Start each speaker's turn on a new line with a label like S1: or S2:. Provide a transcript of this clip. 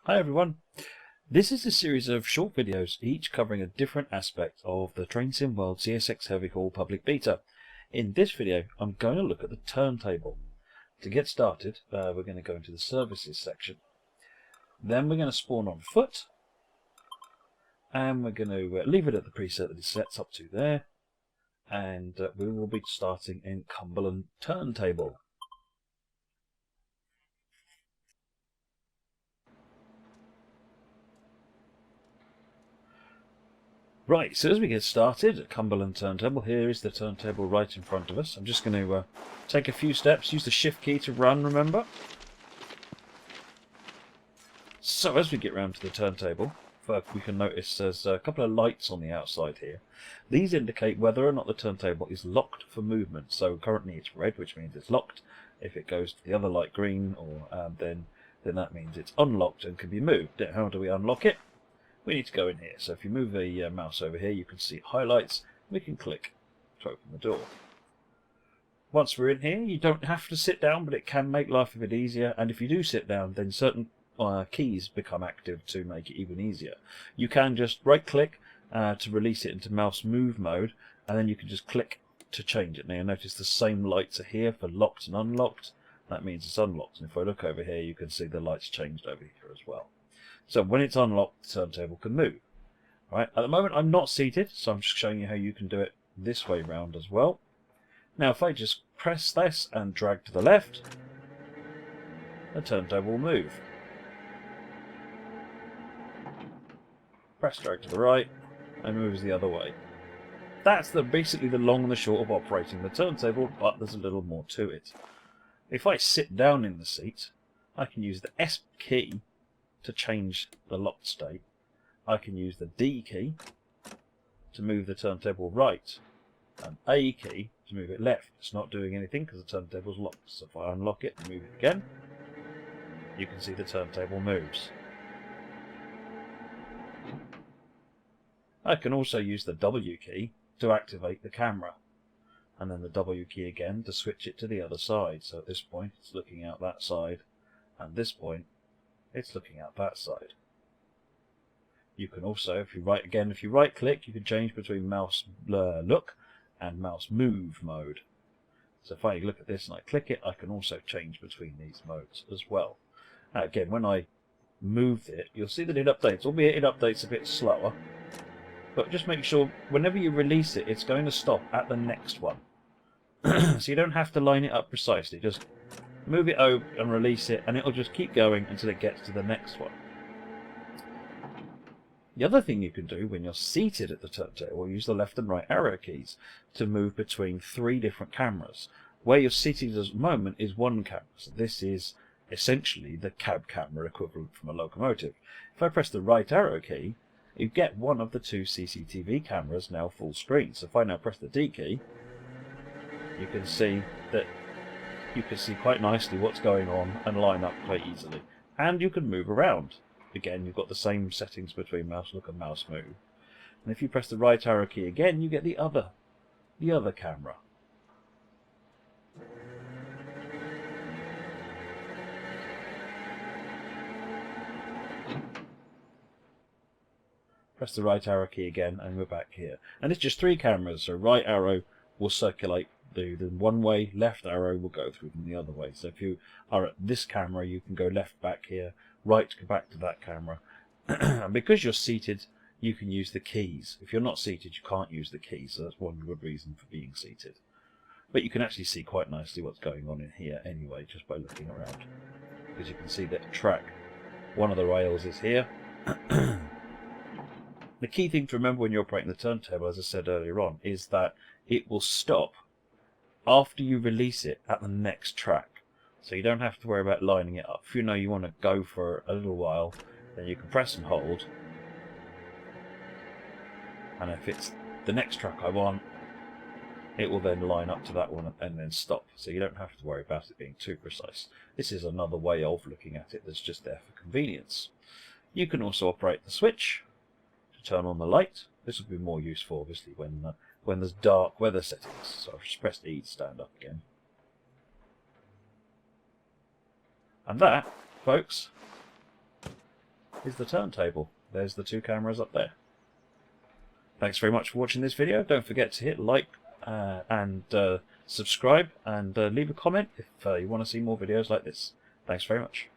S1: Hi everyone, this is a series of short videos, each covering a different aspect of the Train Sim World CSX Heavy Haul Public Beta. In this video, I'm going to look at the turntable. To get started, we're going to go into the services section. Then we're going to spawn on foot, and we're going to leave it at the preset that it sets up to there, and we will be starting in Cumberland Turntable. Right, so as we get started at Cumberland Turntable, here is the turntable right in front of us. I'm just going to take a few steps, use the shift key to run, remember? So as we get round to the turntable, we can notice there's a couple of lights on the outside here. These indicate whether or not the turntable is locked for movement. So currently it's red, which means it's locked. If it goes to the other light green, or then that means it's unlocked and can be moved. Now, how do we unlock it? We need to go in here. So if you move the mouse over here, you can see highlights. We can click to open the door. Once we're in here, you don't have to sit down, but it can make life a bit easier. And if you do sit down, then certain keys become active to make it even easier. You can just right-click to release it into mouse move mode, and then you can just click to change it. Now you'll notice the same lights are here for locked and unlocked. That means it's unlocked. And if I look over here, you can see the lights changed over here as well. So when it's unlocked, the turntable can move. Right, at the moment I'm not seated, so I'm just showing you how you can do it this way round as well. Now if I just press this and drag to the left, the turntable will move. Press drag to the right, and moves the other way. That's basically the long and the short of operating the turntable, but there's a little more to it. If I sit down in the seat, I can use the S key to change the locked state. I can use the D key to move the turntable right, and A key to move it left. It's not doing anything because the turntable's locked. So if I unlock it and move it again, you can see the turntable moves. I can also use the W key to activate the camera, and then the W key again to switch it to the other side. So at this point it's looking out that side, and this point it's looking out that side. You can also, if you right click, you can change between mouse look and mouse move mode. So if I look at this and I click it, I can also change between these modes as well. Now again, when I move it, you'll see that it updates, albeit it updates a bit slower. But just make sure whenever you release it, it's going to stop at the next one. So you don't have to line it up precisely. Just move it over and release it, and it'll just keep going until it gets to the next one. The other thing you can do when you're seated at the turntable, use the left and right arrow keys to move between 3 different cameras. Where you're seated at the moment is one camera, so this is essentially the cab camera equivalent from a locomotive. If I press the right arrow key, you get one of the 2 CCTV cameras now full screen. So if I now press the D key, you can see that you can see quite nicely what's going on and line up quite easily. And you can move around. Again, you've got the same settings between mouse look and mouse move. And if you press the right arrow key again, you get the other camera. Press the right arrow key again and we're back here. And it's just 3 cameras, so right arrow will circulate the one way, left arrow will go through them the other way. So if you are at this camera, you can go left back here, right go back to that camera. And because you're seated, you can use the keys. If you're not seated, you can't use the keys, so that's one good reason for being seated. But you can actually see quite nicely what's going on in here anyway, just by looking around. Because you can see that track, one of the rails is here. The key thing to remember when you're operating the turntable, as I said earlier on, is that it will stop after you release it at the next track. So you don't have to worry about lining it up. If you know you want to go for a little while, then you can press and hold. And if it's the next track I want, it will then line up to that one and then stop. So you don't have to worry about it being too precise. This is another way of looking at it that's just there for convenience. You can also operate the switch to turn on the light. This will be more useful, obviously, when there's dark weather settings. So I've just pressed E to stand up again. And that, folks, is the turntable. There's the 2 cameras up there. Thanks very much for watching this video. Don't forget to hit like and subscribe, and leave a comment if you want to see more videos like this. Thanks very much.